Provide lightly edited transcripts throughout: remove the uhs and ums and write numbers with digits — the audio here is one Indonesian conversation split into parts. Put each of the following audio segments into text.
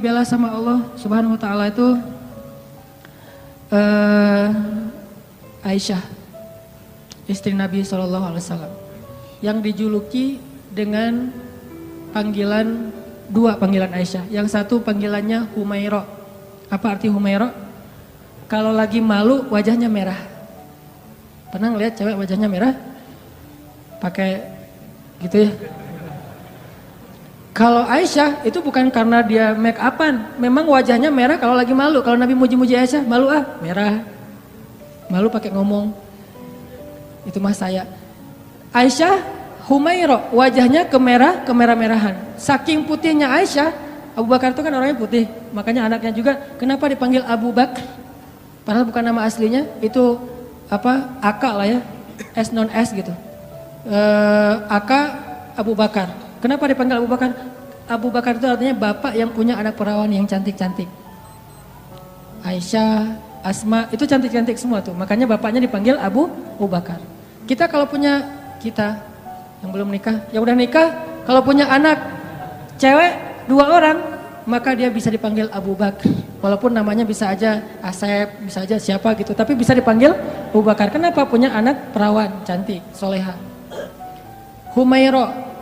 Bela sama Allah Subhanahu wa taala itu Aisyah, istri Nabi SAW, yang dijuluki dengan panggilan, dua panggilan Aisyah. Yang satu panggilannya Humaira. Apa arti Humaira? Kalau lagi malu wajahnya merah. Pernah ngeliat cewek wajahnya merah? Pakai gitu ya. Kalau Aisyah itu bukan karena dia make upan, memang wajahnya merah kalau lagi malu. Kalau Nabi muji-muji Aisyah, malu merah. Malu pakai ngomong. Itu mah saya. Aisyah Humaira, wajahnya kemerah-merahan. Saking putihnya Aisyah, Abu Bakar itu kan orangnya putih, makanya anaknya juga kenapa dipanggil Abu Bakar? Padahal bukan nama aslinya, itu apa? Aka lah ya, S non S gitu. Aka Abu Bakar. Kenapa dipanggil Abu Bakar? Abu Bakar itu artinya bapak yang punya anak perawan yang cantik-cantik. Aisyah, Asma, itu cantik-cantik semua tuh. Makanya bapaknya dipanggil Abu Bakar. Kita kalau punya, kita yang belum nikah, yang udah nikah, kalau punya anak cewek 2 orang, maka dia bisa dipanggil Abu Bakar. Walaupun namanya bisa aja Asep, bisa aja siapa gitu, tapi bisa dipanggil Abu Bakar. Kenapa? Punya anak perawan, cantik, soleha. Humaira.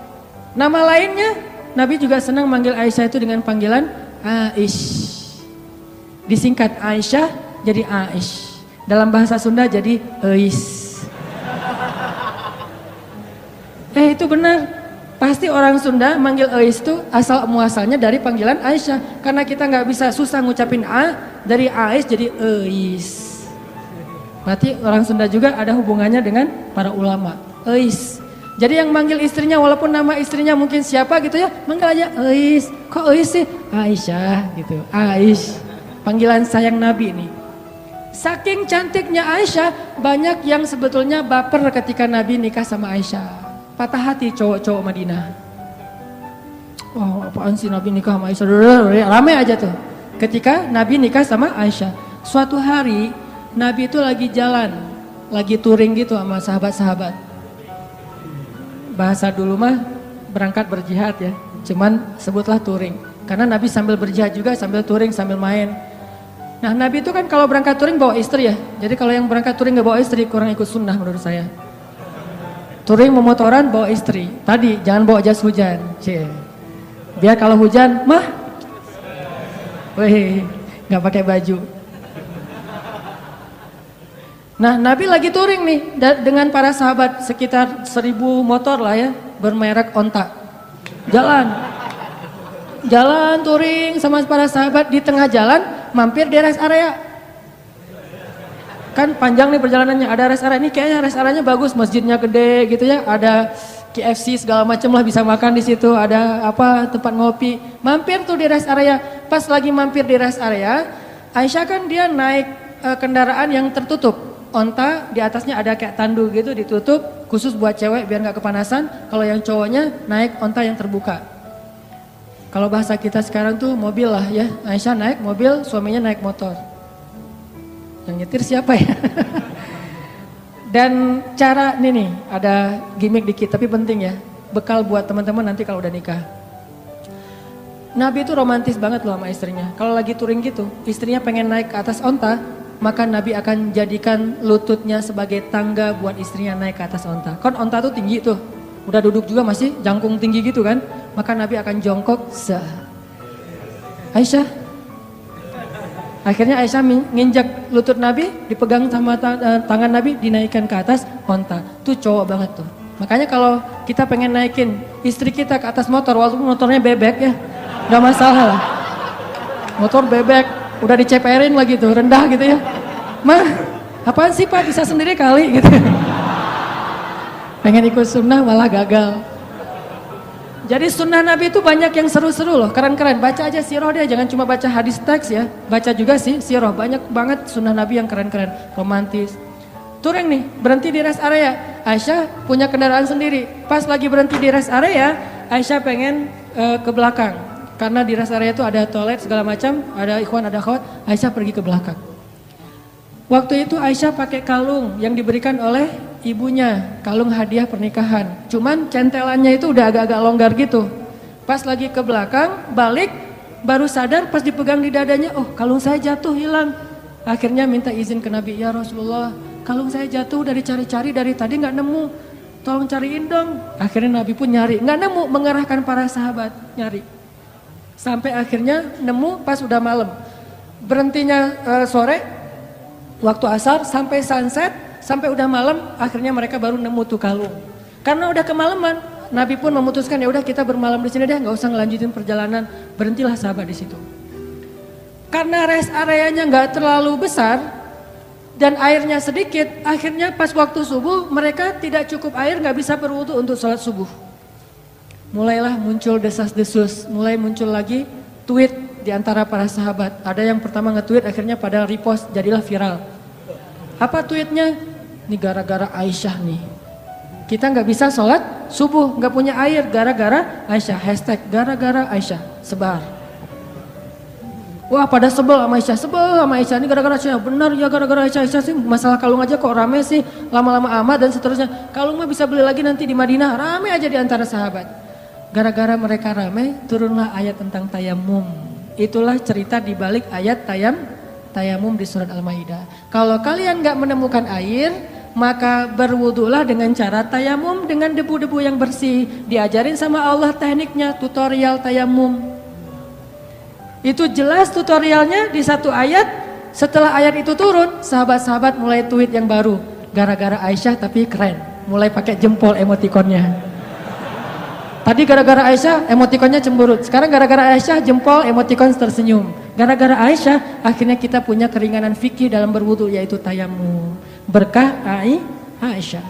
Nama lainnya, Nabi juga senang manggil Aisyah itu dengan panggilan Aish. Disingkat Aisyah jadi Aish. Dalam bahasa Sunda jadi Eis. Itu benar. Pasti orang Sunda manggil Eis itu asal muasalnya dari panggilan Aisyah. Karena kita nggak bisa susah ngucapin A, dari Aish jadi Eis. Berarti orang Sunda juga ada hubungannya dengan para ulama. Eis. Jadi yang manggil istrinya walaupun nama istrinya mungkin siapa gitu ya, manggil aja Eis. Kok Eis sih? Aisyah gitu. Aish. Panggilan sayang Nabi nih. Saking cantiknya Aisyah, banyak yang sebetulnya baper ketika Nabi nikah sama Aisyah. Patah hati cowok-cowok Madinah. Wah, apaan sih Nabi nikah sama Aisyah? Rame aja tuh. Ketika Nabi nikah sama Aisyah. Suatu hari Nabi itu lagi jalan, lagi touring gitu sama sahabat-sahabat. Bahasa dulu mah berangkat berjihad ya, cuman sebutlah touring. Karena Nabi sambil berjihad juga, sambil touring, sambil main. Nah Nabi itu kan kalau berangkat touring bawa istri ya. Jadi kalau yang berangkat touring gak bawa istri kurang ikut sunnah menurut saya. Touring memotoran bawa istri. Tadi jangan bawa jas hujan. Biar kalau hujan mah, weh gak pakai baju. Nah Nabi lagi touring nih dengan para sahabat, sekitar 1000 motor lah ya, bermerek onta. Jalan touring sama para sahabat, di tengah jalan mampir di rest area. Kan panjang nih perjalanannya, ada rest area, ini kayaknya rest areanya bagus, masjidnya gede gitu ya, ada KFC segala macam lah, bisa makan di situ, ada apa tempat ngopi. Mampir tuh di rest area, pas lagi mampir di rest area, Aisyah kan dia naik kendaraan yang tertutup. Onta di atasnya ada kayak tandu gitu ditutup khusus buat cewek biar nggak kepanasan. Kalau yang cowoknya naik onta yang terbuka. Kalau bahasa kita sekarang tuh mobil lah ya. Aisyah naik mobil, suaminya naik motor. Yang nyetir siapa ya? Dan cara nih ada gimmick dikit tapi penting ya. Bekal buat teman-teman nanti kalau udah nikah. Nabi itu romantis banget loh sama istrinya. Kalau lagi touring gitu, istrinya pengen naik ke atas onta, maka Nabi akan jadikan lututnya sebagai tangga buat istrinya naik ke atas onta. Kan onta tuh tinggi tuh, udah duduk juga masih jangkung tinggi gitu kan. Maka Nabi akan jongkok, Aisyah. Akhirnya Aisyah nginjak lutut Nabi, dipegang sama tangan Nabi, dinaikkan ke atas onta. Tuh cowok banget tuh. Makanya kalau kita pengen naikin istri kita ke atas motor, walaupun motornya bebek ya, gak masalah lah. Motor bebek, udah diceperin lagi tuh, rendah gitu ya. Mah, apaan sih Pak, bisa sendiri kali gitu. Pengen ikut sunnah malah gagal. Jadi sunnah Nabi itu banyak yang seru-seru loh, keren-keren. Baca aja sirah deh, jangan cuma baca hadis teks ya. Baca juga sih sirah, banyak banget sunnah Nabi yang keren-keren, romantis. Touring nih, berhenti di rest area. Aisyah punya kendaraan sendiri. Pas lagi berhenti di rest area, Aisyah pengen ke belakang. Karena di rest area itu ada toilet segala macam, ada ikhwan, ada akhwat. Aisyah pergi ke belakang. Waktu itu Aisyah pakai kalung yang diberikan oleh ibunya kalung hadiah pernikahan. Cuman centelannya itu udah agak-agak longgar gitu. Pas lagi ke belakang, balik, baru sadar pas dipegang di dadanya, oh kalung saya jatuh hilang. Akhirnya minta izin ke Nabi, ya Rasulullah, kalung saya jatuh dari cari-cari dari tadi nggak nemu. Tolong cariin dong. Akhirnya Nabi pun nyari, nggak nemu, mengerahkan para sahabat nyari. Sampai akhirnya nemu pas udah malam. Berhentinya sore, waktu asar sampai sunset, sampai udah malam, akhirnya mereka baru nemu tuh kalung. Karena udah kemalaman, Nabi pun memutuskan ya udah kita bermalam di sini deh, nggak usah ngelanjutin perjalanan. Berhentilah sahabat di situ. Karena rest areanya nggak terlalu besar dan airnya sedikit, akhirnya pas waktu subuh mereka tidak cukup air, nggak bisa berwudu untuk sholat subuh. Mulailah muncul desas-desus, mulai muncul lagi tweet di antara para sahabat. Ada yang pertama nge-tweet, akhirnya pada repost, jadilah viral. Apa tweetnya? Ini gara-gara Aisyah nih. Kita nggak bisa sholat subuh, nggak punya air gara-gara Aisyah. Hashtag gara-gara Aisyah, sebar. Wah pada sebel sama Aisyah, ini gara-gara Aisyah, benar ya gara-gara Aisyah sih, masalah kalung aja kok rame sih, lama-lama amat dan seterusnya. Kalung mah bisa beli lagi nanti di Madinah, rame aja di antara sahabat. Gara-gara mereka rame, turunlah ayat tentang tayamum. Itulah cerita di balik ayat tayamum di surat Al-Maidah. Kalau kalian gak menemukan air, maka berwudulah dengan cara tayamum dengan debu-debu yang bersih. Diajarin sama Allah tekniknya, tutorial tayamum. Itu jelas tutorialnya di satu ayat. Setelah ayat itu turun, sahabat-sahabat mulai tweet yang baru. Gara-gara Aisyah tapi keren. Mulai pakai jempol emotikonnya. Tadi gara-gara Aisyah emotikonnya cemberut. Sekarang gara-gara Aisyah jempol emotikon tersenyum. Gara-gara Aisyah akhirnya kita punya keringanan fikih dalam berwudu yaitu tayamum. Berkah Aisyah.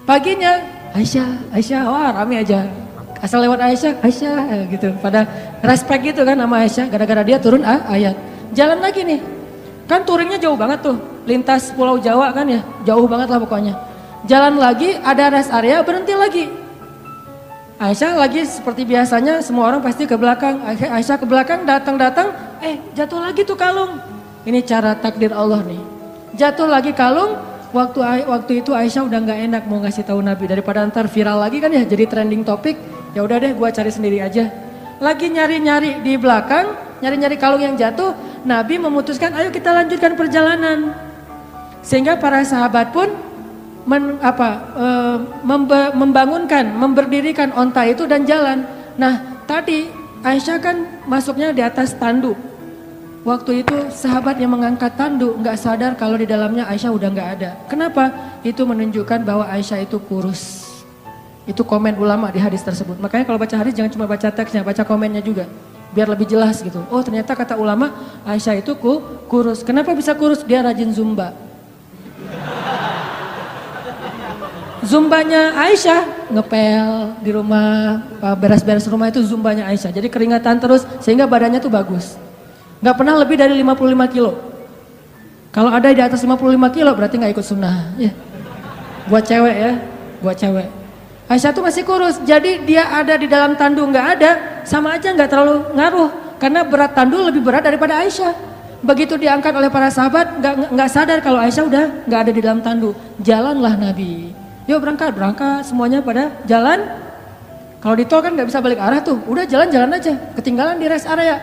Paginya Aisyah, wah rame aja. Asal lewat Aisyah gitu. Pada respect gitu kan sama Aisyah gara-gara dia turun ayat. Jalan lagi nih. Kan touringnya jauh banget tuh. Lintas Pulau Jawa kan ya. Jauh banget lah pokoknya. Jalan lagi ada rest area berhenti lagi. Aisyah lagi seperti biasanya semua orang pasti ke belakang. Aisyah ke belakang datang jatuh lagi tuh kalung. Ini cara takdir Allah nih. Jatuh lagi kalung. Waktu itu Aisyah udah nggak enak mau ngasih tahu Nabi daripada ntar viral lagi kan ya jadi trending topik. Ya udah deh gua cari sendiri aja. Lagi nyari-nyari di belakang, nyari-nyari kalung yang jatuh, Nabi memutuskan ayo kita lanjutkan perjalanan. Sehingga para sahabat pun memberdirikan onta itu dan jalan. Nah tadi Aisyah kan masuknya di atas tanduk. Waktu itu sahabat yang mengangkat tanduk nggak sadar kalau di dalamnya Aisyah udah nggak ada. Kenapa? Itu menunjukkan bahwa Aisyah itu kurus. Itu komen ulama di hadis tersebut. Makanya kalau baca hadis jangan cuma baca teksnya, baca komennya juga. Biar lebih jelas gitu. Oh ternyata kata ulama Aisyah itu kurus. Kenapa bisa kurus? Dia rajin zumba. Zumbanya Aisyah ngepel di rumah, beres-beres rumah itu zumbanya Aisyah. Jadi keringatan terus sehingga badannya tuh bagus. Gak pernah lebih dari 55 kilo. Kalau ada di atas 55 kilo berarti gak ikut sunnah. Ya. Buat cewek ya, buat cewek. Aisyah tuh masih kurus, jadi dia ada di dalam tandu nggak ada, sama aja nggak terlalu ngaruh, karena berat tandu lebih berat daripada Aisyah. Begitu diangkat oleh para sahabat, nggak sadar kalau Aisyah udah nggak ada di dalam tandu. Jalanlah Nabi, yuk berangkat, semuanya pada jalan. Kalau di tol kan nggak bisa balik arah tuh, udah jalan-jalan aja, ketinggalan di rest area.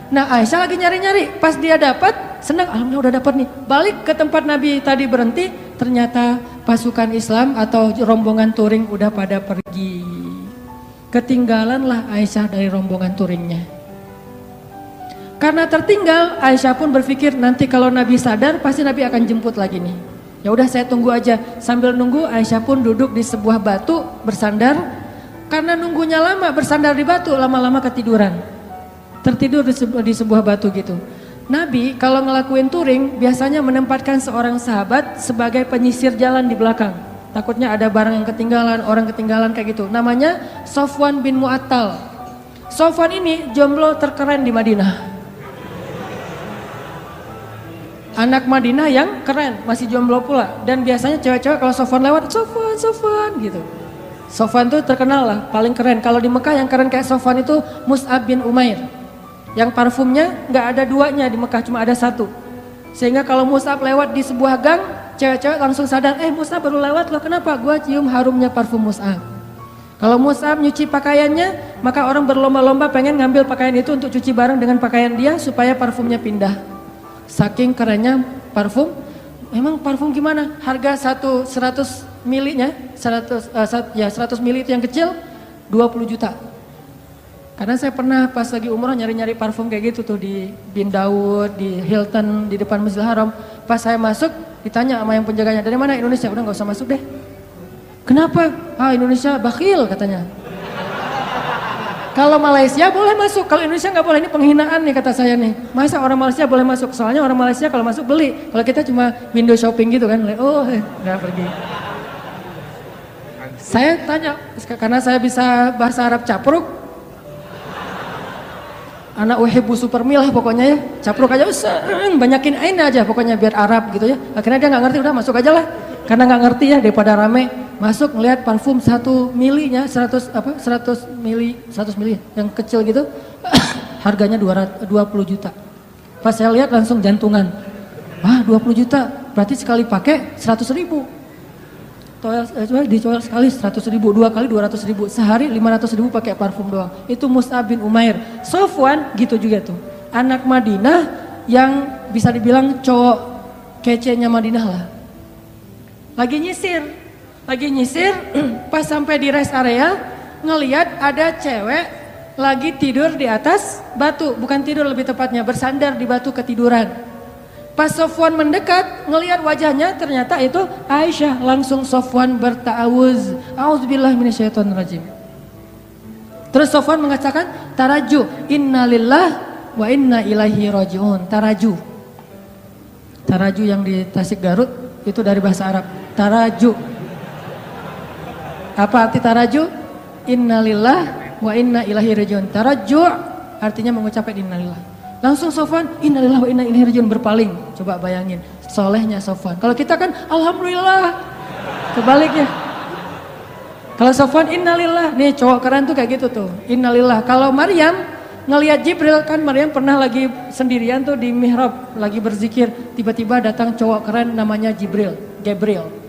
Nah Aisyah lagi nyari-nyari, pas dia dapat, senang, alhamdulillah udah dapat nih. Balik ke tempat Nabi tadi berhenti, ternyata pasukan Islam atau rombongan touring udah pada pergi. Ketinggalanlah Aisyah dari rombongan touringnya. Karena tertinggal, Aisyah pun berpikir nanti kalau Nabi sadar pasti Nabi akan jemput lagi nih. Ya udah saya tunggu aja. Sambil nunggu Aisyah pun duduk di sebuah batu bersandar. Karena nunggunya lama bersandar di batu, lama-lama ketiduran. Tertidur di sebuah batu gitu. Nabi kalau ngelakuin touring biasanya menempatkan seorang sahabat sebagai penyisir jalan di belakang. Takutnya ada barang yang ketinggalan, orang ketinggalan kayak gitu. Namanya Sofwan bin Mu'attal. Sofwan ini jomblo terkeren di Madinah. Anak Madinah yang keren, masih jomblo pula. Dan biasanya cewek-cewek kalau Sofwan lewat, Sofwan gitu. Sofwan tuh terkenal lah, paling keren. Kalau di Mekah yang keren kayak Sofwan itu Mus'ab bin Umair. Yang parfumnya nggak ada duanya di Mekah, cuma ada satu. Sehingga kalau Mus'ab lewat di sebuah gang, cewek-cewek langsung sadar, Mus'ab baru lewat loh, kenapa? Gua cium harumnya parfum Mus'ab. Kalau Mus'ab nyuci pakaiannya, maka orang berlomba-lomba pengen ngambil pakaian itu untuk cuci bareng dengan pakaian dia supaya parfumnya pindah. Saking kerennya parfum. Memang parfum gimana? Harga 100 milinya, 100 mili itu yang kecil 20 juta. Karena saya pernah pas lagi umroh nyari-nyari parfum kayak gitu tuh di Bin Daud, di Hilton, di depan Masjidil Haram. Pas saya masuk ditanya sama yang penjaganya, dari mana? Indonesia. Udah gak usah masuk deh. Kenapa? Indonesia bakhil katanya. Kalau Malaysia boleh masuk, kalau Indonesia nggak boleh, ini penghinaan nih kata saya nih. Masa orang Malaysia boleh masuk? Soalnya orang Malaysia kalau masuk beli, kalau kita cuma window shopping gitu kan, udah pergi. Saya tanya, karena saya bisa bahasa Arab capruk, anak uhibbu supermil lah pokoknya ya, capruk aja, banyakin ain aja pokoknya biar Arab gitu ya. Akhirnya dia nggak ngerti, udah masuk aja lah, karena nggak ngerti ya daripada rame. Masuk ngelihat parfum 1 milinya 100 mili yang kecil gitu harganya 20 juta. Pas saya lihat langsung jantungan. 20 juta berarti sekali pakai 100 ribu. Dicoel sekali 100 ribu, 2 kali 200 ribu, sehari 500 ribu pakai parfum doang. Itu Mus'ab bin Umair. Sofwan gitu juga tuh, anak Madinah yang bisa dibilang cowok kece-nya Madinah lah. Lagi nyisir, pas sampai di rest area, ngeliat ada cewek lagi tidur di atas batu, bukan tidur lebih tepatnya, bersandar di batu ketiduran. Pas Sofwan mendekat, ngeliat wajahnya, ternyata itu Aisyah. Langsung Sofwan berta'awuz, a'udzubillahi minasyaitonirrajim. Terus Sofwan mengatakan, taraju, innalillah wa inna ilaihi raji'un. Taraju yang di Tasik Garut, itu dari bahasa Arab, taraju. Apa arti taraju? Innalillah wa inna ilaihi rajiun. Taraju artinya mengucapkan innalillah. Langsung Sofwan, innalillah wa inna ilaihi rajiun, berpaling. Coba bayangin, solehnya Sofwan. Kalau kita kan alhamdulillah, kebaliknya. Kalau Sofwan innalillah, nih cowok keren tuh kayak gitu tuh, innalillah. Kalau Maryam ngelihat Jibril, kan Maryam pernah lagi sendirian tuh di mihrab, lagi berzikir, tiba-tiba datang cowok keren namanya Gabriel.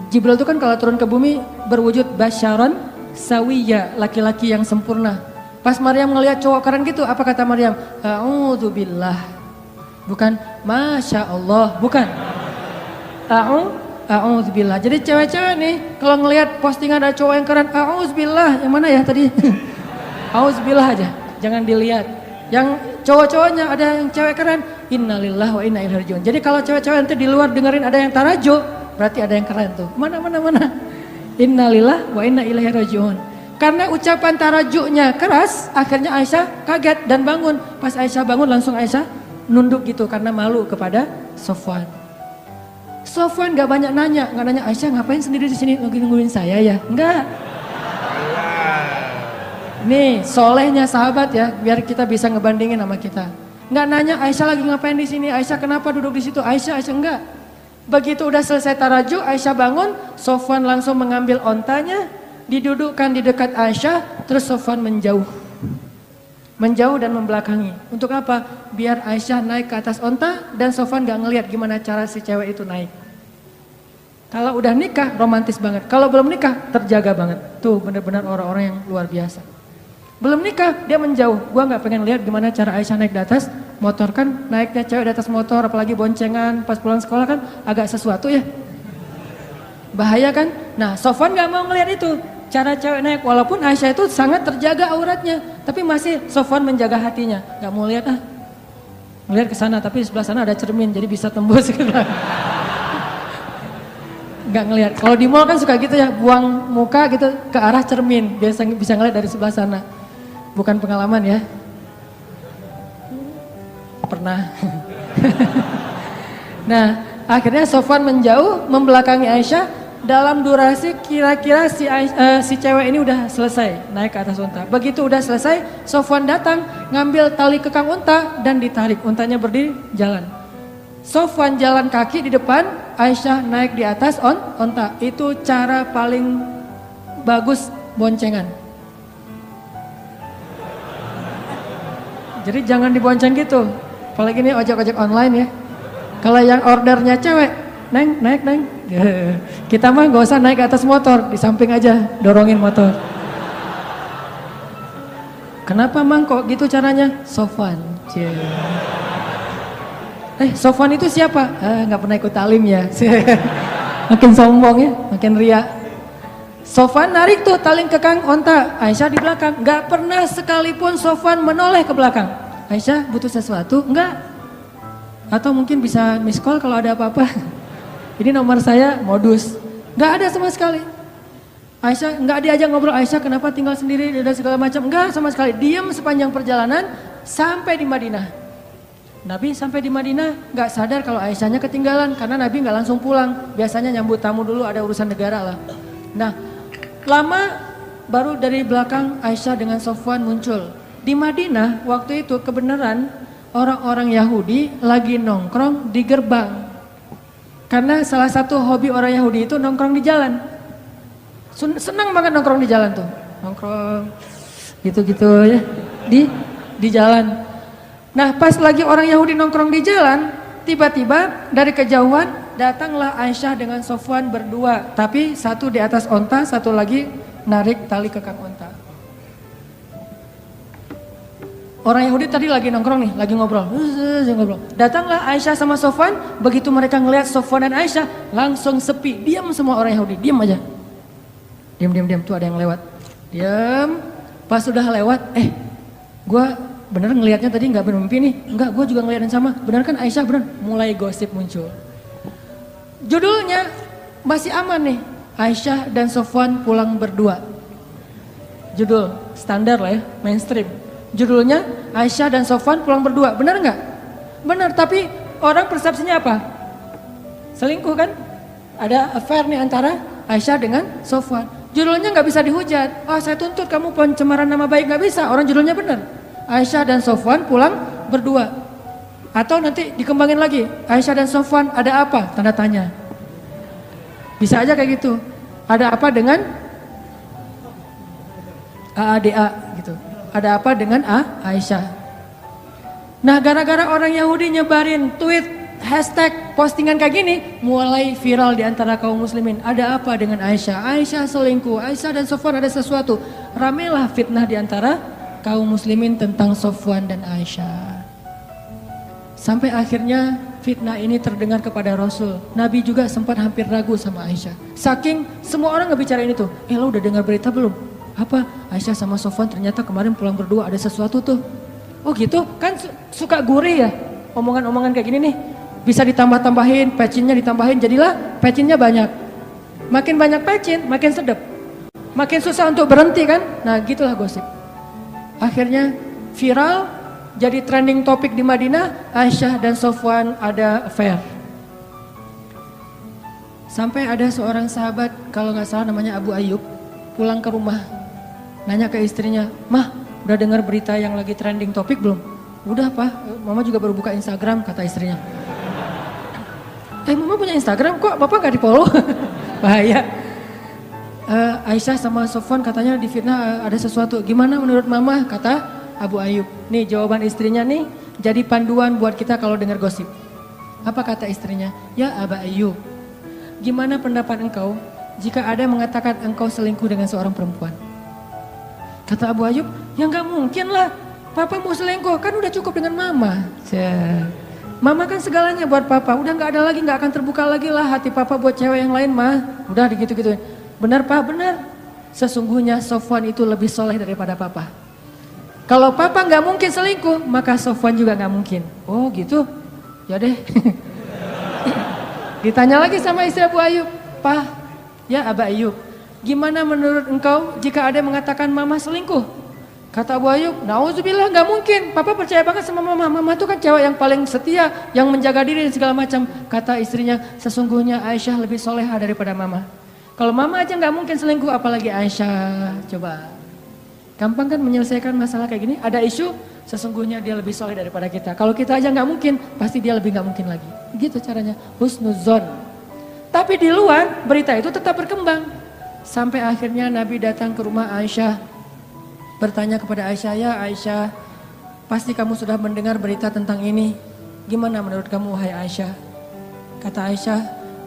Jibril itu kan kalau turun ke bumi berwujud basyaron sawiyya, laki-laki yang sempurna. Pas Maryam ngelihat cowok keren gitu, apa kata Maryam? A'udzubillah. Bukan Masya Allah, bukan. A'udzubillah. Jadi cewek-cewek nih kalau ngelihat postingan ada cowok yang keren, a'udzubillah, yang mana ya tadi? A'udzubillah aja, jangan dilihat. Yang cowok-cowoknya ada yang cewek keren, innalillah wa inna ilaihi rajiun. Jadi kalau cewek-cewek nanti di luar dengerin ada yang tarajo, berarti ada yang keren tuh. Mana. Innalillah wa inna ilaihi rajiun. Karena ucapan tarajunya keras, akhirnya Aisyah kaget dan bangun. Pas Aisyah bangun langsung Aisyah nunduk gitu karena malu kepada Sofwan. Sofwan gak banyak nanya, Aisyah ngapain sendiri di sini nungguin saya ya? Enggak. Nih solehnya sahabat ya, biar kita bisa ngebandingin sama kita. Enggak nanya Aisyah lagi ngapain di sini, Aisyah kenapa duduk di situ, Aisyah enggak. Begitu udah selesai taraju, Aisyah bangun, Sofwan langsung mengambil ontanya, didudukkan di dekat Aisyah, terus Sofwan menjauh dan membelakangi. Untuk apa? Biar Aisyah naik ke atas onta dan Sofwan gak ngelihat gimana cara si cewek itu naik. Kalau udah nikah romantis banget, kalau belum nikah terjaga banget. Tuh benar-benar orang-orang yang luar biasa. Belum nikah dia menjauh, gua gak pengen lihat gimana cara Aisyah naik di atas motor, kan naiknya cewek di atas motor apalagi boncengan pas pulang sekolah kan agak sesuatu ya. Bahaya kan? Nah Sofwan gak mau ngelihat itu. Cara cewek naik, walaupun Aisyah itu sangat terjaga auratnya, tapi masih Sofwan menjaga hatinya. Gak mau lihat ngelihat ke sana, tapi di sebelah sana ada cermin jadi bisa tembus gitu. Gak ngelihat. Kalau di mall kan suka gitu ya, buang muka gitu ke arah cermin, biasa bisa ngelihat dari sebelah sana. Bukan pengalaman ya. Pernah. Nah, akhirnya Sofwan menjauh, membelakangi Aisyah. Dalam durasi kira-kira si cewek ini udah selesai naik ke atas unta. Begitu udah selesai, Sofwan datang ngambil tali kekang unta dan ditarik. Untanya berdiri jalan. Sofwan jalan kaki di depan, Aisyah naik di atas unta. Itu cara paling bagus boncengan. Jadi jangan dibonceng gitu. Apalagi ini ojek-ojek online ya. Kalau yang ordernya cewek, Neng, naik Neng. Kita mah gak usah naik ke atas motor, di samping aja dorongin motor. Kenapa Mang kok gitu caranya? Sofwan. Sofwan itu siapa? Gak pernah ikut talim ya. Makin sombong ya, makin ria. Sofwan narik tuh tali kekang onta, Aisyah di belakang. Gak pernah sekalipun Sofwan menoleh ke belakang. Aisyah butuh sesuatu? Enggak. Atau mungkin bisa miss call kalau ada apa-apa. Ini nomor saya, modus. Gak ada sama sekali. Aisyah nggak diajak ngobrol, Aisyah kenapa tinggal sendiri dan segala macam, enggak sama sekali. Diam sepanjang perjalanan sampai di Madinah. Nabi sampai di Madinah nggak sadar kalau Aisyahnya ketinggalan karena Nabi nggak langsung pulang. Biasanya nyambut tamu dulu, ada urusan negara lah. Nah, lama baru dari belakang Aisyah dengan Sofwan muncul. Di Madinah waktu itu kebenaran orang-orang Yahudi lagi nongkrong di gerbang. Karena salah satu hobi orang Yahudi itu nongkrong di jalan. Senang banget nongkrong di jalan tuh, nongkrong gitu-gitu ya di jalan. Nah pas lagi orang Yahudi nongkrong di jalan, tiba-tiba dari kejauhan datanglah Aisyah dengan Sofwan berdua, tapi satu di atas onta, satu lagi narik tali kekang onta. Orang Yahudi tadi lagi nongkrong nih, lagi ngobrol. Datanglah Aisyah sama Sofwan, begitu mereka ngelihat Sofwan dan Aisyah langsung sepi, diam semua orang Yahudi, diam aja. Diam, tuh ada yang lewat. Diam, pas sudah lewat, gue bener ngelihatnya tadi nggak bermimpi nih. Enggak, gue juga ngelihat yang sama. Bener kan Aisyah, bener. Mulai gosip muncul. Judulnya masih aman nih, Aisyah dan Sofwan pulang berdua. Judul standar lah ya, mainstream. Judulnya Aisyah dan Sofwan pulang berdua, bener nggak? Bener, tapi orang persepsinya apa? Selingkuh kan? Ada affair nih antara Aisyah dengan Sofwan. Judulnya nggak bisa dihujat. Saya tuntut kamu pencemaran nama baik, nggak bisa. Orang judulnya benar. Aisyah dan Sofwan pulang berdua. Atau nanti dikembangin lagi. Aisyah dan Sofwan ada apa? Tanda tanya. Bisa aja kayak gitu. Ada apa dengan AADA gitu. Ada apa dengan Aisyah. Nah gara-gara orang Yahudi nyebarin tweet, hashtag, postingan kayak gini mulai viral di antara kaum muslimin. Ada apa dengan Aisyah? Aisyah selingkuh, Aisyah dan Sofwan ada sesuatu. Ramelah fitnah di antara kaum muslimin tentang Sofwan dan Aisyah. Sampai akhirnya fitnah ini terdengar kepada Rasul. Nabi juga sempat hampir ragu sama Aisyah. Saking semua orang ngebicarain itu. Lo udah dengar berita belum? Apa? Aisyah sama Sofwan ternyata kemarin pulang berdua, ada sesuatu tuh. Oh gitu? Kan suka gurih ya omongan-omongan kayak gini nih. Bisa ditambah-tambahin, pecinnya ditambahin, jadilah pecinnya banyak. Makin banyak pecin, makin sedap. Makin susah untuk berhenti kan? Nah gitulah gosip. Akhirnya viral, jadi trending topik di Madinah, Aisyah dan Sofwan ada affair. Sampai ada seorang sahabat, kalau nggak salah namanya Abu Ayyub, pulang ke rumah. Nanya ke istrinya, Mah udah dengar berita yang lagi trending topik belum? Udah Pak, Mama juga baru buka Instagram, kata istrinya. Mama punya Instagram kok Bapak gak di follow? Bahaya. Aisyah sama Sofwan katanya di fitnah ada sesuatu. Gimana menurut Mama? Kata Abu Ayyub. Nih jawaban istrinya nih jadi panduan buat kita kalau dengar gosip. Apa kata istrinya? Ya Abu Ayyub, gimana pendapat engkau jika ada yang mengatakan engkau selingkuh dengan seorang perempuan? Kata Abu Ayyub, ya gak mungkin lah. Papa mau selingkuh kan udah cukup dengan Mama. Mama kan segalanya buat Papa, udah gak ada lagi, gak akan terbuka lagi lah hati Papa buat cewek yang lain mah. Udah digitu-gituin. Benar Pak, benar. Sesungguhnya Sofwan itu lebih soleh daripada Papa. Kalau Papa gak mungkin selingkuh, maka Sofwan juga gak mungkin. Oh gitu, ya deh. Ditanya lagi sama istri Abu Ayyub, Pak, ya Abu Ayyub, gimana menurut engkau jika ada yang mengatakan Mama selingkuh? Kata Abu Ayyub, nauzubillah gak mungkin. Papa percaya banget sama Mama. Mama tuh kan cewek yang paling setia, yang menjaga diri dan segala macam. Kata istrinya, sesungguhnya Aisyah lebih soleha daripada Mama. Kalau Mama aja gak mungkin selingkuh, apalagi Aisyah. Coba. Gampang kan menyelesaikan masalah kayak gini? Ada isu, sesungguhnya dia lebih soleh daripada kita. Kalau kita aja gak mungkin, pasti dia lebih gak mungkin lagi. Gitu caranya, husnuzon. Tapi di luar, berita itu tetap berkembang. Sampai akhirnya Nabi datang ke rumah Aisyah. Bertanya kepada Aisyah, ya Aisyah, pasti kamu sudah mendengar berita tentang ini. Gimana menurut kamu wahai Aisyah? Kata Aisyah,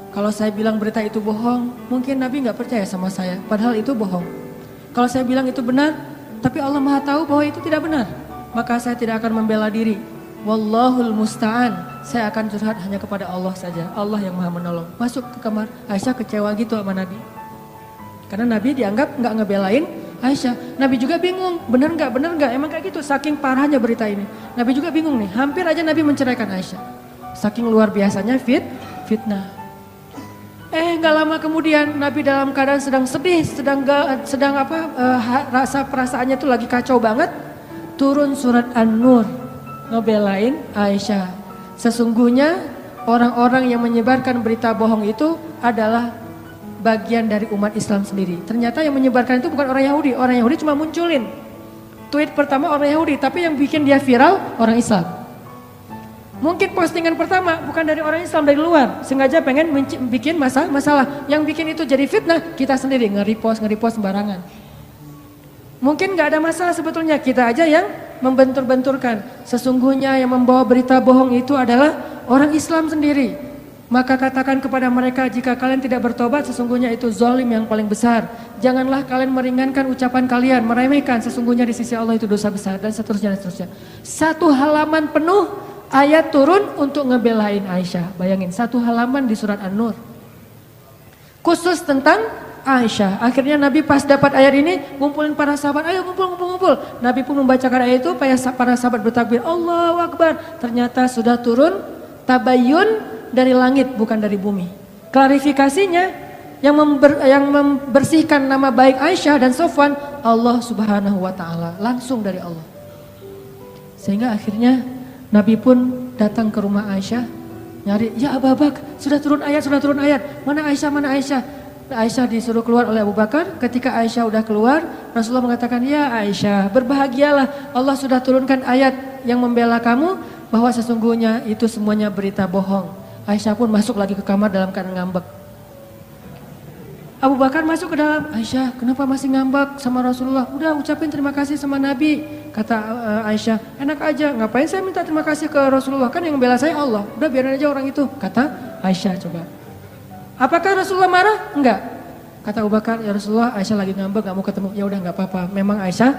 kalau saya bilang berita itu bohong, mungkin Nabi nggak percaya sama saya, padahal itu bohong. Kalau saya bilang itu benar, tapi Allah Maha tahu bahwa itu tidak benar, maka saya tidak akan membela diri. Wallahul musta'an, saya akan curhat hanya kepada Allah saja, Allah yang Maha menolong. Masuk ke kamar, Aisyah kecewa gitu sama Nabi. Karena Nabi dianggap nggak ngebelain Aisyah. Nabi juga bingung, benar nggak, emang kayak gitu, saking parahnya berita ini. Nabi juga bingung nih, hampir aja Nabi menceraikan Aisyah. Saking luar biasanya fitnah. Gak lama kemudian Nabi dalam keadaan sedang sedih, rasa perasaannya tuh lagi kacau banget. Turun surat An-Nur ngebelain Aisyah. Sesungguhnya orang-orang yang menyebarkan berita bohong itu adalah bagian dari umat Islam sendiri. Ternyata yang menyebarkan itu bukan orang Yahudi. Orang Yahudi cuma munculin tweet pertama orang Yahudi, tapi yang bikin dia viral orang Islam. Mungkin postingan pertama bukan dari orang Islam, dari luar. Sengaja pengen bikin masalah. Yang bikin itu jadi fitnah, kita sendiri nge-repost sembarangan. Mungkin gak ada masalah sebetulnya, kita aja yang membentur-benturkan. Sesungguhnya yang membawa berita bohong itu adalah orang Islam sendiri. Maka katakan kepada mereka, jika kalian tidak bertobat, sesungguhnya itu zalim yang paling besar. Janganlah kalian meringankan ucapan kalian, meremehkan. Sesungguhnya di sisi Allah itu dosa besar, dan seterusnya. Satu halaman penuh ayat turun untuk ngebelain Aisyah. Bayangin, satu halaman di surat An-Nur khusus tentang Aisyah. Akhirnya Nabi pas dapat ayat ini, ngumpulin para sahabat, ayo ngumpul. Nabi pun membacakan ayat itu, para sahabat bertakbir, Allahu Akbar. Ternyata sudah turun tabayyun dari langit, bukan dari bumi. Klarifikasinya, yang membersihkan nama baik Aisyah dan Sofwan, Allah Subhanahu wa Ta'ala, langsung dari Allah. Sehingga akhirnya Nabi pun datang ke rumah Aisyah, nyari, ya Abu Bakar, sudah turun ayat. Mana Aisyah? Aisyah disuruh keluar oleh Abu Bakar. Ketika Aisyah udah keluar, Rasulullah mengatakan, ya Aisyah, berbahagialah, Allah sudah turunkan ayat yang membela kamu, bahwa sesungguhnya itu semuanya berita bohong. Aisyah pun masuk lagi ke kamar dalam keadaan ngambek. Abu Bakar masuk ke dalam, Aisyah, kenapa masih ngambek sama Rasulullah? Udah ucapin terima kasih sama Nabi. Kata Aisyah, enak aja, ngapain saya minta terima kasih ke Rasulullah, kan yang bela saya Allah. Udah biarin aja orang itu. Kata Aisyah, coba. Apakah Rasulullah marah? Enggak. Kata Abu Bakar, ya Rasulullah, Aisyah lagi ngambek, gak mau ketemu. Ya udah nggak apa-apa. Memang Aisyah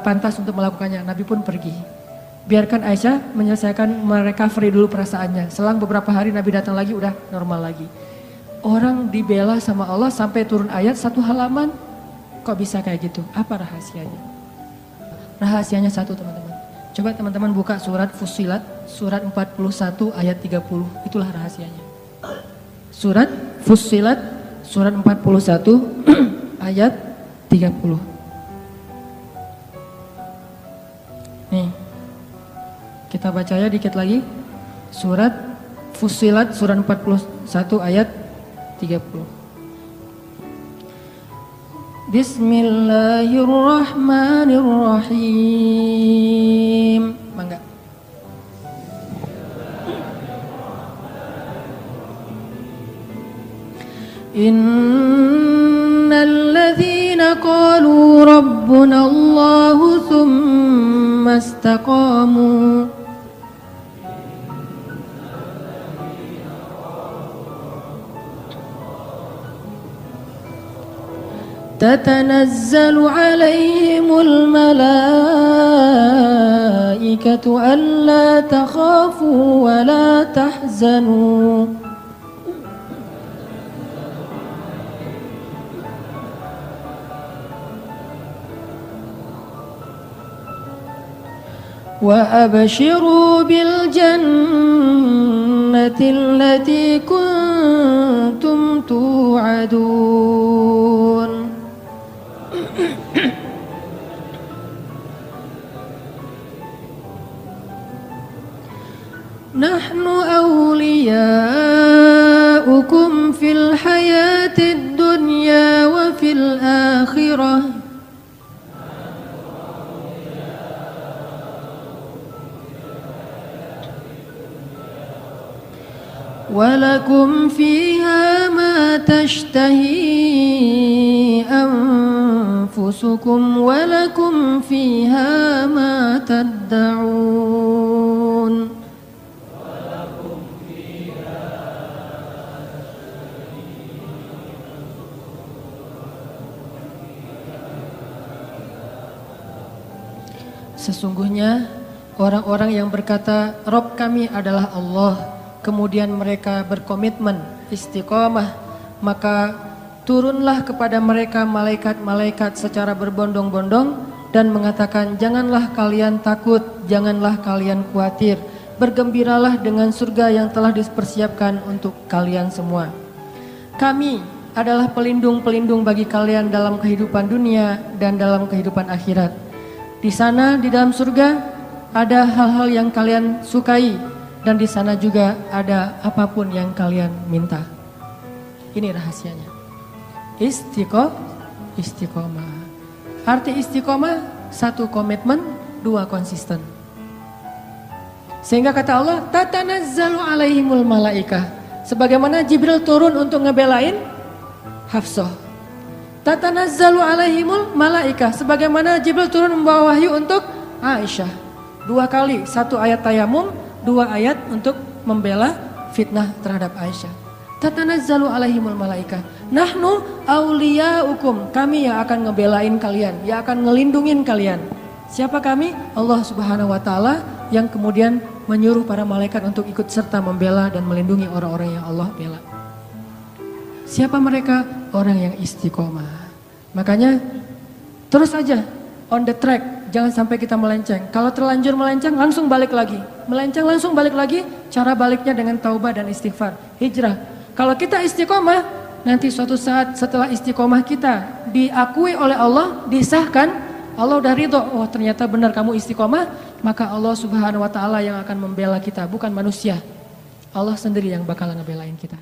pantas untuk melakukannya. Nabi pun pergi. Biarkan Aisyah menyelesaikan, merecovery dulu perasaannya. Selang beberapa hari Nabi datang lagi, udah normal lagi. Orang dibela sama Allah sampai turun ayat satu halaman, kok bisa kayak gitu? Apa rahasianya? Rahasianya satu, teman-teman. Coba teman-teman buka surat Fussilat, surat 41 ayat 30. Itulah rahasianya. Surat Fussilat, surat 41 ayat 30. Nih, kita baca ya dikit lagi. Surat Fussilat, surat 41 ayat 30. Bismillahirrahmanirrahim. Mangga. Innalladzina qalu rabbuna Allahu thumma istaqamu تتنزل عليهم الملائكة ألا تخافوا ولا تحزنوا وأبشروا بالجنة التي كنتم توعدون نحن أولياؤكم في الحياة الدنيا وفي الآخرة ولكم فيها ما تشتهي أنفسكم ولكم فيها ما تدعون Sesungguhnya orang-orang yang berkata Rob kami adalah Allah, kemudian mereka berkomitmen istiqomah, maka turunlah kepada mereka malaikat-malaikat secara berbondong-bondong dan mengatakan, janganlah kalian takut, janganlah kalian khawatir, bergembiralah dengan surga yang telah dipersiapkan untuk kalian semua. Kami adalah pelindung-pelindung bagi kalian dalam kehidupan dunia dan dalam kehidupan akhirat. Di sana, di dalam surga, ada hal-hal yang kalian sukai, dan di sana juga ada apapun yang kalian minta. Ini rahasianya. Istiqomah. Arti istiqomah, 1 komitmen, 2 konsisten. Sehingga kata Allah, tatanazzalu alaihimul malaikah. Sebagaimana Jibril turun untuk ngebelain Hafsah. Tatanazzalu alaihimul malaikah. Sebagaimana Jibril turun membawa wahyu untuk Aisyah. 2 kali, 1 ayat tayamum, 2 ayat untuk membela fitnah terhadap Aisyah. Tatanazzalu alaihimul malaikah. Nahnu awliyaukum. Kami yang akan ngebelain kalian, yang akan ngelindungin kalian. Siapa kami? Allah Subhanahu wa taala yang kemudian menyuruh para malaikat untuk ikut serta membela dan melindungi orang-orang yang Allah bela. Siapa mereka? Orang yang istiqomah. Makanya terus aja on the track, jangan sampai kita melenceng. Kalau terlanjur melenceng, langsung balik lagi. Melenceng langsung balik lagi, cara baliknya dengan taubah dan istighfar, hijrah. Kalau kita istiqomah, nanti suatu saat setelah istiqomah kita diakui oleh Allah, disahkan, Allah udah ridho, oh ternyata benar kamu istiqomah, maka Allah Subhanahu wa taala yang akan membela kita, bukan manusia. Allah sendiri yang bakal ngebelain kita.